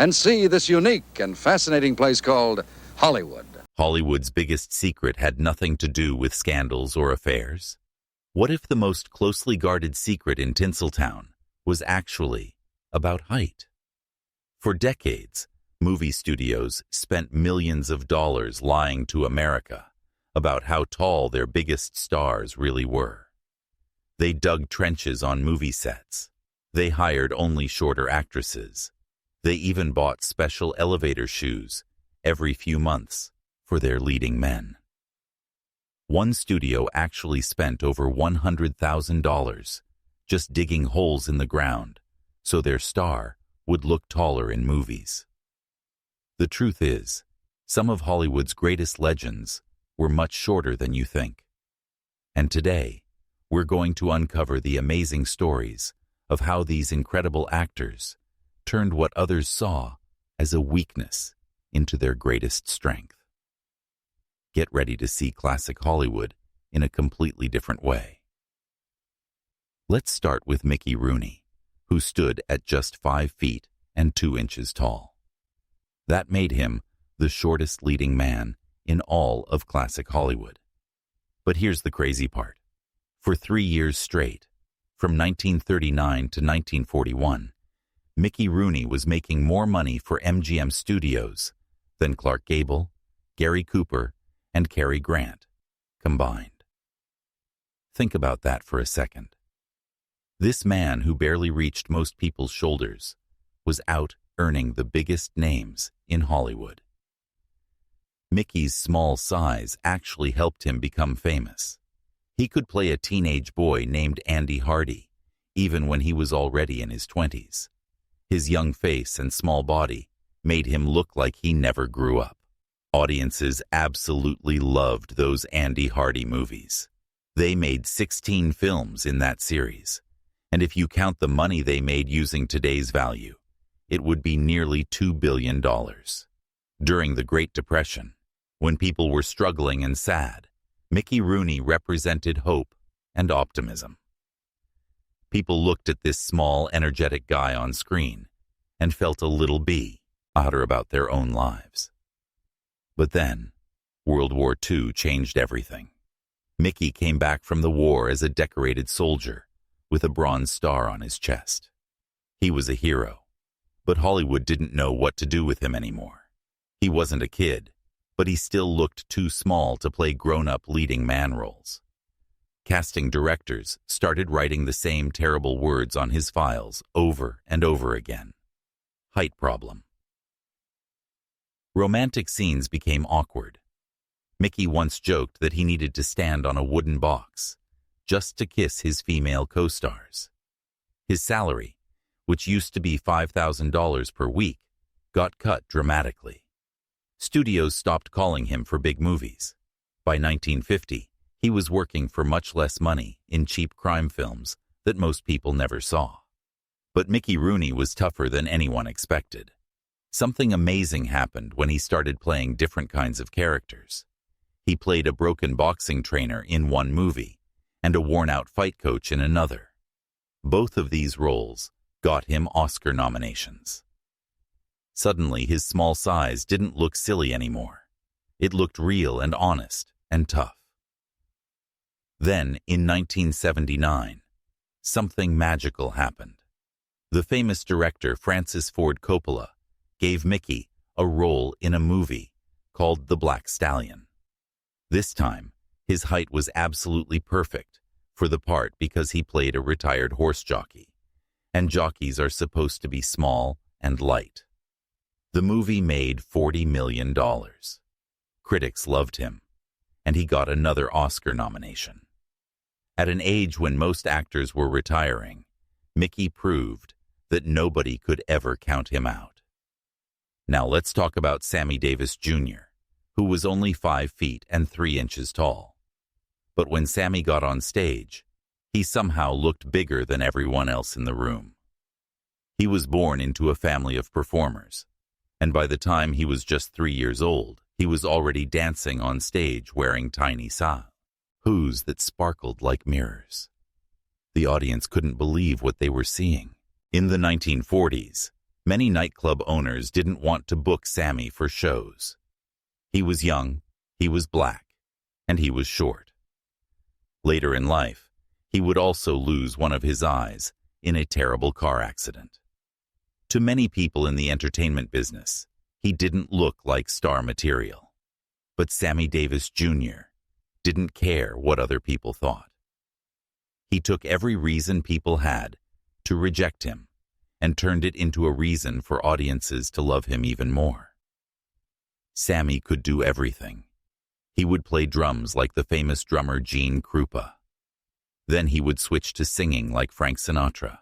and see this unique and fascinating place called Hollywood. Hollywood's biggest secret had nothing to do with scandals or affairs. What if the most closely guarded secret in Tinseltown was actually about height? For decades, movie studios spent millions of dollars lying to America about how tall their biggest stars really were. They dug trenches on movie sets. They hired only shorter actresses. They even bought special elevator shoes every few months for their leading men. One studio actually spent over $100,000 just digging holes in the ground so their star would look taller in movies. The truth is, some of Hollywood's greatest legends were much shorter than you think. And today, we're going to uncover the amazing stories of how these incredible actors turned what others saw as a weakness into their greatest strength. Get ready to see classic Hollywood in a completely different way. Let's start with Mickey Rooney, who stood at just 5 feet and 2 inches tall. That made him the shortest leading man in all of classic Hollywood. But here's the crazy part. For 3 years straight, from 1939 to 1941, Mickey Rooney was making more money for MGM Studios than Clark Gable, Gary Cooper, and Cary Grant combined. Think about that for a second. This man who barely reached most people's shoulders was out earning the biggest names in Hollywood. Mickey's small size actually helped him become famous. He could play a teenage boy named Andy Hardy, even when he was already in his 20s. His young face and small body made him look like he never grew up. Audiences absolutely loved those Andy Hardy movies. They made 16 films in that series, and if you count the money they made using today's value, it would be nearly $2 billion. During the Great Depression, when people were struggling and sad, Mickey Rooney represented hope and optimism. People looked at this small, energetic guy on screen and felt a little better about their own lives. But then, World War II changed everything. Mickey came back from the war as a decorated soldier with a bronze star on his chest. He was a hero, but Hollywood didn't know what to do with him anymore. He wasn't a kid, but he still looked too small to play grown-up leading man roles. Casting directors started writing the same terrible words on his files over and over again. Height problem. Romantic scenes became awkward. Mickey once joked that he needed to stand on a wooden box just to kiss his female co-stars. His salary, which used to be $5,000 per week, got cut dramatically. Studios stopped calling him for big movies. By 1950, he was working for much less money in cheap crime films that most people never saw. But Mickey Rooney was tougher than anyone expected. Something amazing happened when he started playing different kinds of characters. He played a broken boxing trainer in one movie and a worn-out fight coach in another. Both of these roles got him Oscar nominations. Suddenly, his small size didn't look silly anymore. It looked real and honest and tough. Then, in 1979, something magical happened. The famous director Francis Ford Coppola gave Mickey a role in a movie called The Black Stallion. This time, his height was absolutely perfect for the part because he played a retired horse jockey, and jockeys are supposed to be small and light. The movie made $40 million. Critics loved him, and he got another Oscar nomination. At an age when most actors were retiring, Mickey proved that nobody could ever count him out. Now let's talk about Sammy Davis Jr., who was only 5 feet and 3 inches tall. But when Sammy got on stage, he somehow looked bigger than everyone else in the room. He was born into a family of performers, and by the time he was just 3 years old, he was already dancing on stage wearing tiny hoods that sparkled like mirrors. The audience couldn't believe what they were seeing. In the 1940s, Many nightclub owners didn't want to book Sammy for shows. He was young, he was black, and he was short. Later in life, he would also lose one of his eyes in a terrible car accident. To many people in the entertainment business, he didn't look like star material. But Sammy Davis Jr. didn't care what other people thought. He took every reason people had to reject him and turned it into a reason for audiences to love him even more. Sammy could do everything. He would play drums like the famous drummer Gene Krupa. Then he would switch to singing like Frank Sinatra.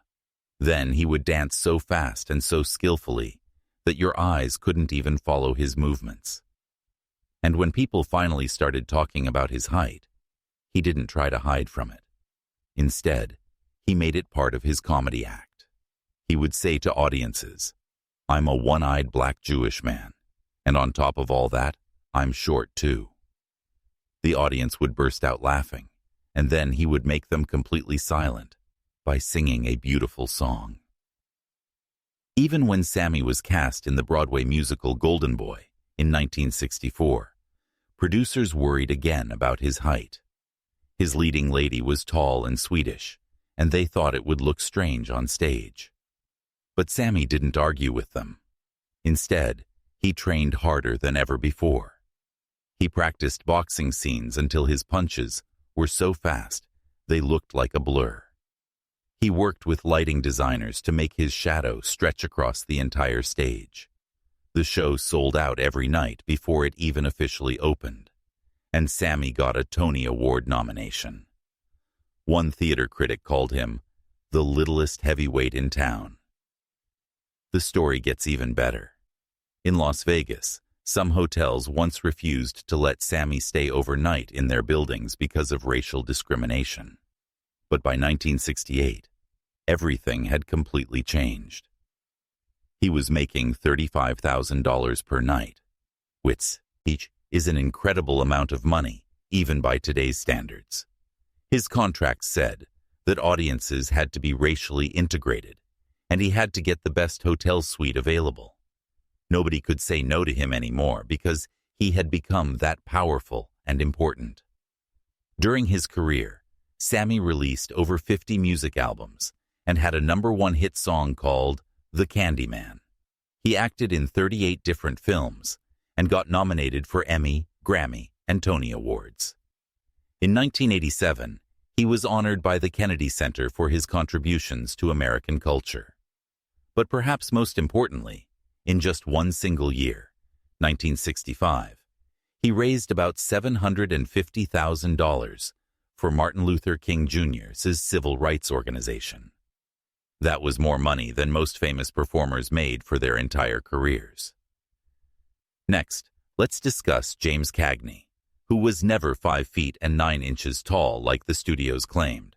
Then he would dance so fast and so skillfully that your eyes couldn't even follow his movements. And when people finally started talking about his height, he didn't try to hide from it. Instead, he made it part of his comedy act. He would say to audiences, "I'm a one-eyed black Jewish man, and on top of all that, I'm short too." The audience would burst out laughing, and then he would make them completely silent by singing a beautiful song. Even when Sammy was cast in the Broadway musical Golden Boy in 1964, producers worried again about his height. His leading lady was tall and Swedish, and they thought it would look strange on stage. But Sammy didn't argue with them. Instead, he trained harder than ever before. He practiced boxing scenes until his punches were so fast they looked like a blur. He worked with lighting designers to make his shadow stretch across the entire stage. The show sold out every night before it even officially opened, and Sammy got a Tony Award nomination. One theater critic called him the littlest heavyweight in town. The story gets even better. In Las Vegas, some hotels once refused to let Sammy stay overnight in their buildings because of racial discrimination. But by 1968, everything had completely changed. He was making $35,000 per night, which is an incredible amount of money, even by today's standards. His contract said that audiences had to be racially integrated, and he had to get the best hotel suite available. Nobody could say no to him anymore because he had become that powerful and important. During his career, Sammy released over 50 music albums and had a #1 hit song called The Candyman. He acted in 38 different films and got nominated for Emmy, Grammy, and Tony Awards. In 1987, he was honored by the Kennedy Center for his contributions to American culture. But perhaps most importantly, in just one single year, 1965, he raised about $750,000 for Martin Luther King Jr.'s civil rights organization. That was more money than most famous performers made for their entire careers. Next, let's discuss James Cagney, who was never 5 feet and 9 inches tall like the studios claimed.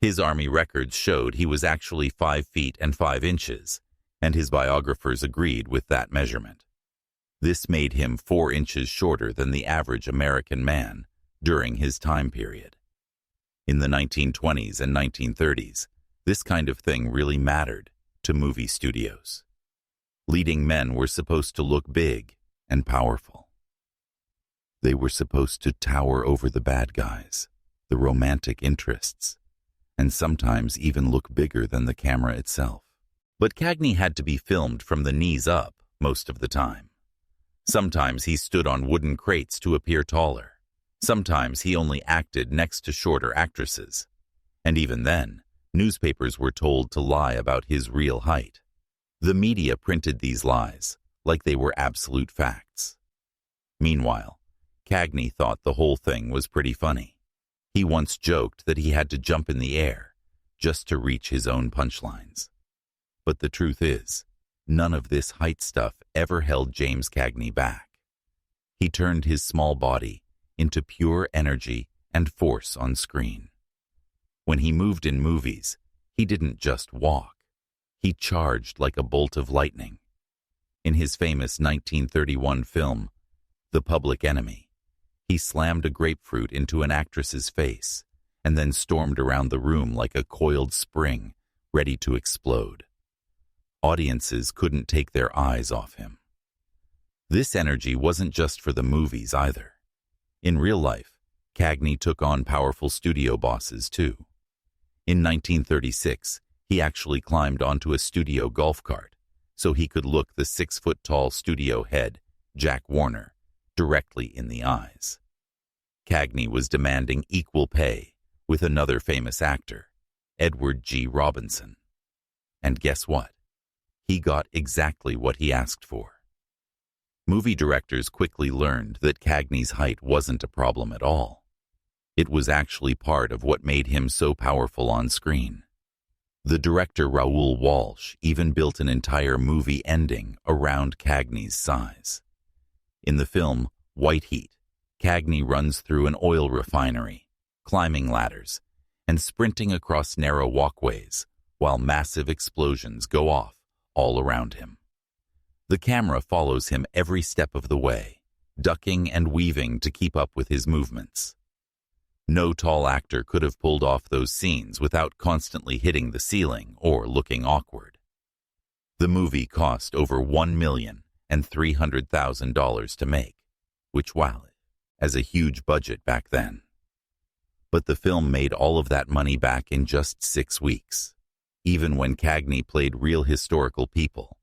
His Army records showed he was actually 5 feet and 5 inches, and his biographers agreed with that measurement. This made him 4 inches shorter than the average American man during his time period. In the 1920s and 1930s, this kind of thing really mattered to movie studios. Leading men were supposed to look big and powerful. They were supposed to tower over the bad guys, the romantic interests, and sometimes even look bigger than the camera itself. But Cagney had to be filmed from the knees up most of the time. Sometimes he stood on wooden crates to appear taller. Sometimes he only acted next to shorter actresses. And even then, newspapers were told to lie about his real height. The media printed these lies like they were absolute facts. Meanwhile, Cagney thought the whole thing was pretty funny. He once joked that he had to jump in the air just to reach his own punchlines. But the truth is, none of this height stuff ever held James Cagney back. He turned his small body into pure energy and force on screen. When he moved in movies, he didn't just walk. He charged like a bolt of lightning. In his famous 1931 film, The Public Enemy, he slammed a grapefruit into an actress's face and then stormed around the room like a coiled spring ready to explode. Audiences couldn't take their eyes off him. This energy wasn't just for the movies either. In real life, Cagney took on powerful studio bosses too. In 1936, he actually climbed onto a studio golf cart so he could look the 6-foot-tall studio head, Jack Warner, directly in the eyes. Cagney was demanding equal pay with another famous actor, Edward G. Robinson. And guess what? He got exactly what he asked for. Movie directors quickly learned that Cagney's height wasn't a problem at all. It was actually part of what made him so powerful on screen. The director Raoul Walsh even built an entire movie ending around Cagney's size. In the film White Heat, Cagney runs through an oil refinery, climbing ladders, and sprinting across narrow walkways while massive explosions go off all around him. The camera follows him every step of the way, ducking and weaving to keep up with his movements. No tall actor could have pulled off those scenes without constantly hitting the ceiling or looking awkward. The movie cost over $1,300,000 to make, which wowed as a huge budget back then. But the film made all of that money back in just 6 weeks. Even when Cagney played real historical people,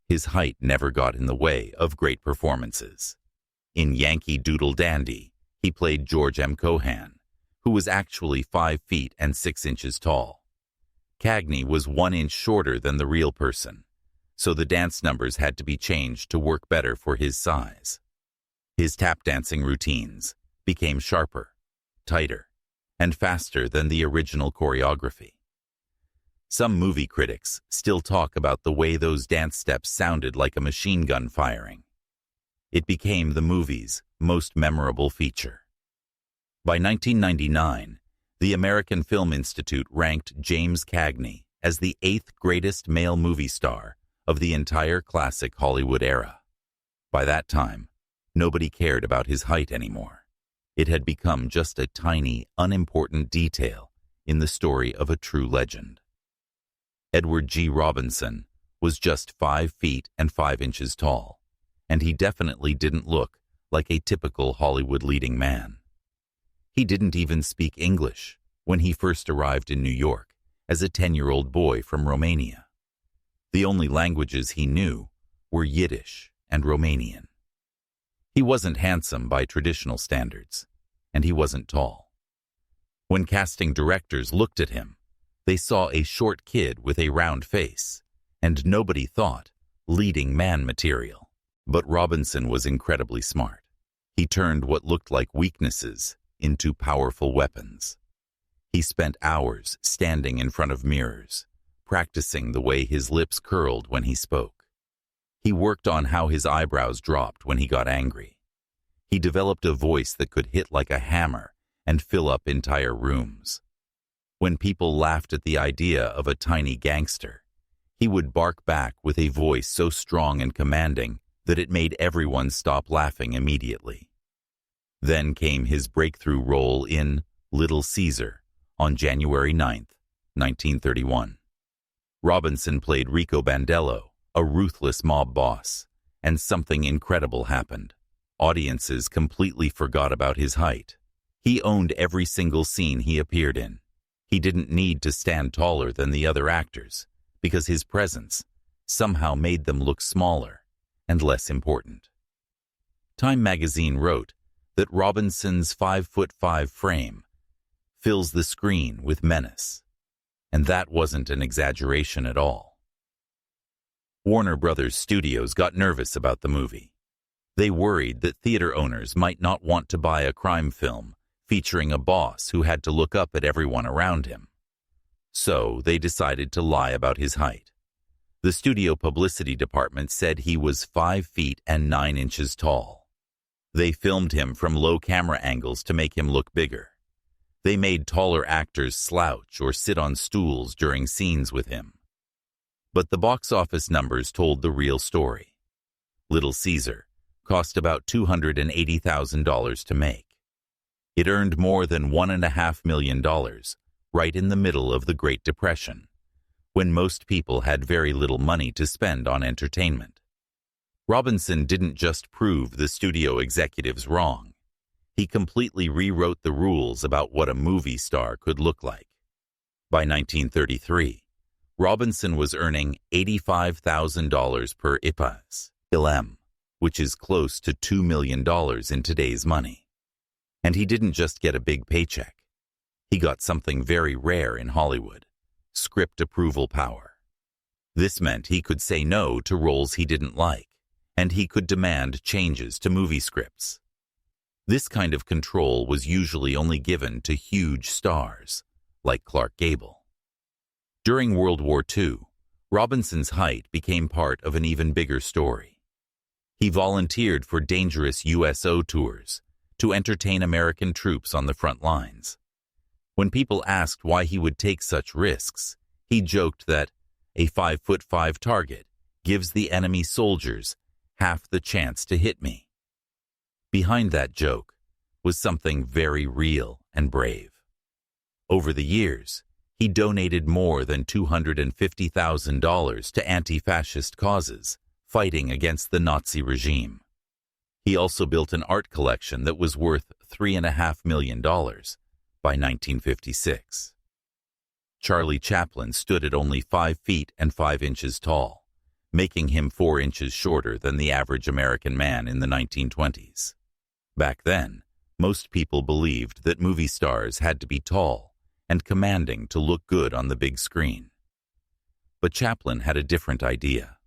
his height never got in the way of great performances. In Yankee Doodle Dandy, he played George M. Cohan, who was actually 5 feet and 6 inches tall. Cagney was 1 inch shorter than the real person, so the dance numbers had to be changed to work better for his size. His tap dancing routines became sharper, tighter, and faster than the original choreography. Some movie critics still talk about the way those dance steps sounded like a machine gun firing. It became the movie's most memorable feature. By 1999, the American Film Institute ranked James Cagney as the 8th greatest male movie star of the entire classic Hollywood era. By that time, nobody cared about his height anymore. It had become just a tiny, unimportant detail in the story of a true legend. Edward G. Robinson was just 5 feet and 5 inches tall, and he definitely didn't look like a typical Hollywood leading man. He didn't even speak English when he first arrived in New York as a 10-year-old boy from Romania. The only languages he knew were Yiddish and Romanian. He wasn't handsome by traditional standards, and he wasn't tall. When casting directors looked at him, they saw a short kid with a round face, and nobody thought leading man material. But Robinson was incredibly smart. He turned what looked like weaknesses into powerful weapons. He spent hours standing in front of mirrors, practicing the way his lips curled when he spoke. He worked on how his eyebrows dropped when he got angry. He developed a voice that could hit like a hammer and fill up entire rooms. When people laughed at the idea of a tiny gangster, he would bark back with a voice so strong and commanding that it made everyone stop laughing immediately. Then came his breakthrough role in Little Caesar on January 9, 1931. Robinson played Rico Bandello, a ruthless mob boss, and something incredible happened. Audiences completely forgot about his height. He owned every single scene he appeared in. He didn't need to stand taller than the other actors because his presence somehow made them look smaller and less important. Time magazine wrote that Robinson's 5'5" frame fills the screen with menace, and that wasn't an exaggeration at all. Warner Brothers Studios got nervous about the movie. They worried that theater owners might not want to buy a crime film featuring a boss who had to look up at everyone around him. So they decided to lie about his height. The studio publicity department said he was 5 feet and 9 inches tall. They filmed him from low camera angles to make him look bigger. They made taller actors slouch or sit on stools during scenes with him. But the box office numbers told the real story. Little Caesar cost about $280,000 to make. It earned more than $1.5 million right in the middle of the Great Depression, when most people had very little money to spend on entertainment. Robinson didn't just prove the studio executives wrong. He completely rewrote the rules about what a movie star could look like. By 1933, Robinson was earning $85,000 per film, which is close to $2 million in today's money. And he didn't just get a big paycheck. He got something very rare in Hollywood: script approval power. This meant he could say no to roles he didn't like, and he could demand changes to movie scripts. This kind of control was usually only given to huge stars, like Clark Gable. During World War II, Robinson's height became part of an even bigger story. He volunteered for dangerous USO tours to entertain American troops on the front lines. When people asked why he would take such risks, he joked that a 5'5" target gives the enemy soldiers half the chance to hit me. Behind that joke was something very real and brave. Over the years, he donated more than $250,000 to anti-fascist causes, fighting against the Nazi regime. He also built an art collection that was worth $3.5 million by 1956. Charlie Chaplin stood at only 5 feet and 5 inches tall, making him 4 inches shorter than the average American man in the 1920s. Back then, most people believed that movie stars had to be tall and commanding to look good on the big screen. But Chaplin had a different idea.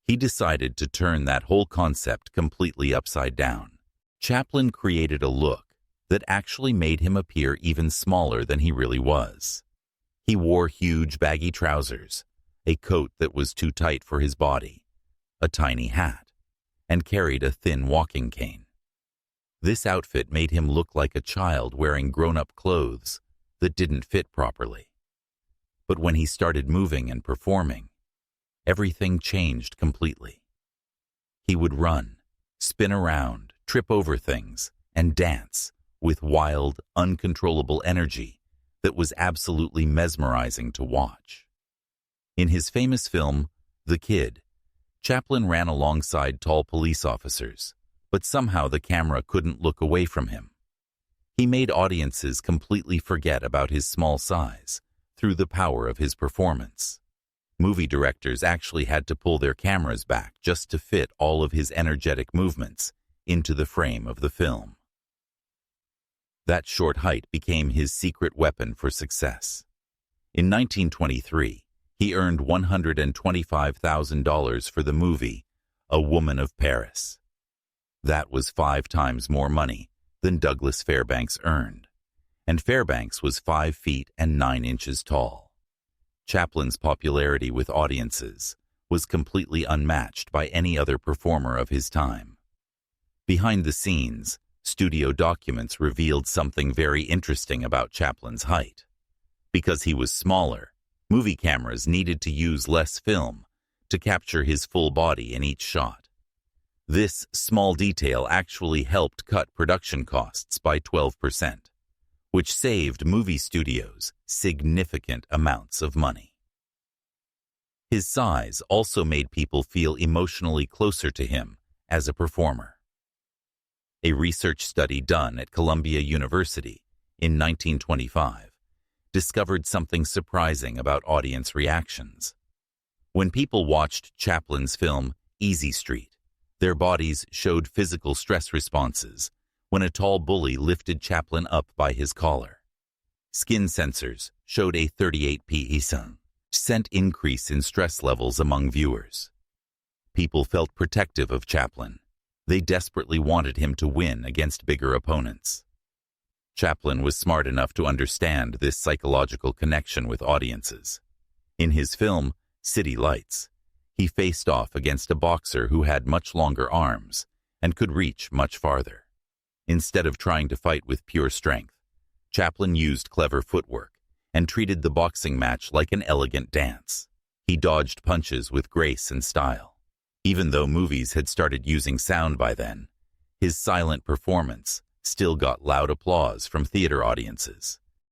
He decided to turn that whole concept completely upside down. Chaplin created a look that actually made him appear even smaller than he really was. He wore huge baggy trousers, a coat that was too tight for his body, a tiny hat, and carried a thin walking cane. This outfit made him look like a child wearing grown-up clothes that didn't fit properly. But when he started moving and performing, everything changed completely. He would run, spin around, trip over things, and dance with wild, uncontrollable energy that was absolutely mesmerizing to watch. In his famous film, The Kid, Chaplin ran alongside tall police officers, but somehow the camera couldn't look away from him. He made audiences completely forget about his small size through the power of his performance. Movie directors actually had to pull their cameras back just to fit all of his energetic movements into the frame of the film. That short height became his secret weapon for success. In 1923, he earned $125,000 for the movie A Woman of Paris. That was 5 times more money than Douglas Fairbanks earned, and Fairbanks was 5 feet and 9 inches tall. Chaplin's popularity with audiences was completely unmatched by any other performer of his time. Behind the scenes, studio documents revealed something very interesting about Chaplin's height. Because he was smaller, movie cameras needed to use less film to capture his full body in each shot. This small detail actually helped cut production costs by 12%, which saved movie studios significant amounts of money. His size also made people feel emotionally closer to him as a performer. A research study done at Columbia University in 1925 discovered something surprising about audience reactions. When people watched Chaplin's film Easy Street, their bodies showed physical stress responses when a tall bully lifted Chaplin up by his collar. Skin sensors showed a 38% increase in stress levels among viewers. People felt protective of Chaplin. They desperately wanted him to win against bigger opponents. Chaplin was smart enough to understand this psychological connection with audiences. In his film City Lights, he faced off against a boxer who had much longer arms and could reach much farther. Instead of trying to fight with pure strength, Chaplin used clever footwork and treated the boxing match like an elegant dance. He dodged punches with grace and style. Even though movies had started using sound by then, his silent performance still got loud applause from theater audiences.